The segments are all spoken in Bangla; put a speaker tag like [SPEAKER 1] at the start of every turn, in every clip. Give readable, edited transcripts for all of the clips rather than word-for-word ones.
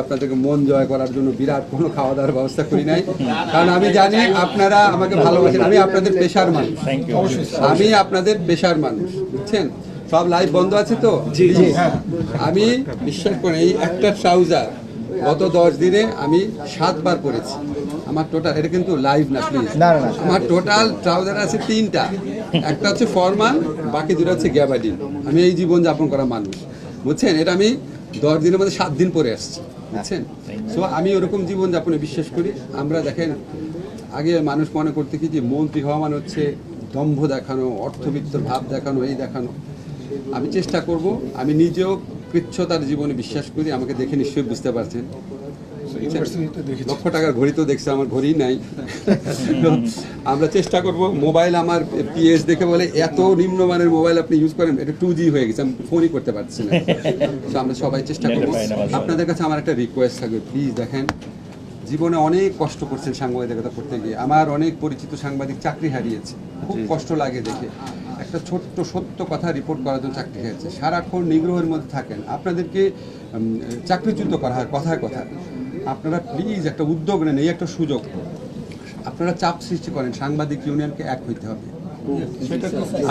[SPEAKER 1] আপনাদেরকে মন জয় করার জন্য বিরাট কোনো খাওয়া দাওয়ার ব্যবস্থা করি নাই, কারণ আমি জানি আপনারা আমাকে ভালোবাসেন। আমি আপনাদের পেশার মানুষ, আমি আপনাদের পেশার মানুষ, বুঝছেন? সব লাইভ বন্ধ আছে তো? আমি বিশ্বাস করি এই একটা ট্রাউজার গত 10 দিনে আমি 7 বার পরেছি। আমার টোটাল, এটা কিন্তু লাইভ না প্লিজ, আমার টোটাল ট্রাউজার আছে 3টা। একটা হচ্ছে ফরমান, বাকি 2টা হচ্ছে গ্যাবার্ডিন। আমি এই জীবন যাপন করা মানুষ, বুঝছেন? এটা আমি 10 দিনের মধ্যে 7 দিন পরে আসছি, বুঝছেন? সো আমি ওরকম জীবন যাপনে বিশ্বাস করি। আমরা দেখেন, আগে মানুষ মনে করতে কি যে মন্ত্রী হওয়া মানে হচ্ছে দম্ভ দেখানো, অর্থবিত্তর ভাব দেখানো, এই দেখানো। আমি চেষ্টা করব, আমি নিজেও কৃচ্ছতার জীবনে বিশ্বাস করি। আমাকে দেখে নিশ্চয়ই বুঝতে পারছেন। লক্ষ টাকার ঘড়ি তো দেখছে, আমার ঘড়ি নাই। আমরা চেষ্টা করব। মোবাইল আমার পিএস দেখে বলে এত নিম্নমানের মোবাইল আপনি ইউজ করেন, এটা 2G হয়ে গেছে, আমি ফোনই করতে পারছি না। তো আমরা সবাই চেষ্টা করব। আপনাদের কাছে আমার একটা রিকোয়েস্ট থাকবে, প্লিজ দেখেন, জীবনে অনেক কষ্ট করছেন সাংবাদিকতা করতে গিয়ে। আমার অনেক পরিচিত সাংবাদিক চাকরি হারিয়েছে, খুব কষ্ট লাগে দেখে। একটা ছোট্ট সত্য কথা রিপোর্ট করার জন্য চাকরি হারিয়েছে, সারাক্ষণ নিগ্রহের মধ্যে থাকেন, আপনাদেরকে চাকরিচ্যুত করা হয় কথায় কথায়। আপনারা প্লিজ একটা উদ্যোগ নেন, এই একটা সুযোগ। আপনারা চাপ সৃষ্টি করেন, সাংবাদিক ইউনিয়নকে এক হইতে হবে।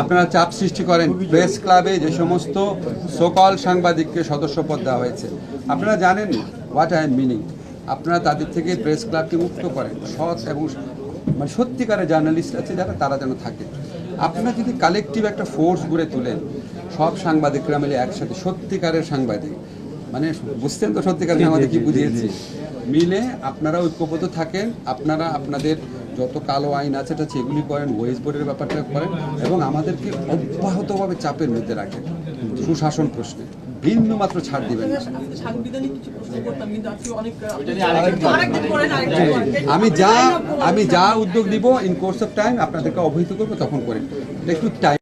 [SPEAKER 1] আপনারা চাপ সৃষ্টি করেন, প্রেস ক্লাবে যে সমস্ত সকল সাংবাদিককে সদস্যপদ দেওয়া হয়েছে, আপনারা জানেন হোয়াট আই এম মিনিং। আপনারা তাদের থেকে প্রেস ক্লাবকে মুক্ত করেন। সৎ এবং মানে সত্যিকারের জার্নালিস্ট আছে যারা, তারা যেন থাকে। আপনারা যদি কালেকটিভ একটা ফোর্স গড়ে তোলেন, সব সাংবাদিকরা মিলে একসাথে, সত্যিকারের সাংবাদিক, মানে বুঝতেন তো সত্যিকারের সাংবাদিক কি বুঝিয়েছি, মিলে আপনারা ঐক্যবদ্ধ থাকেন। আপনারা আপনাদের যত কালো আইন আছে এটা সেগুলি করেন, ওয়েজ বোর্ডের ব্যাপারটা করেন, এবং আমাদেরকে অব্যাহতভাবে চাপের মধ্যে রাখেন সুশাসন প্রশ্নে। ভিন্ন মাত্র ছাড় দিবেন না। আমি যা উদ্যোগ নিব ইন কোর্স অফ টাইম আপনাদেরকে অবহিত করবো, তখন করে একটু টাইম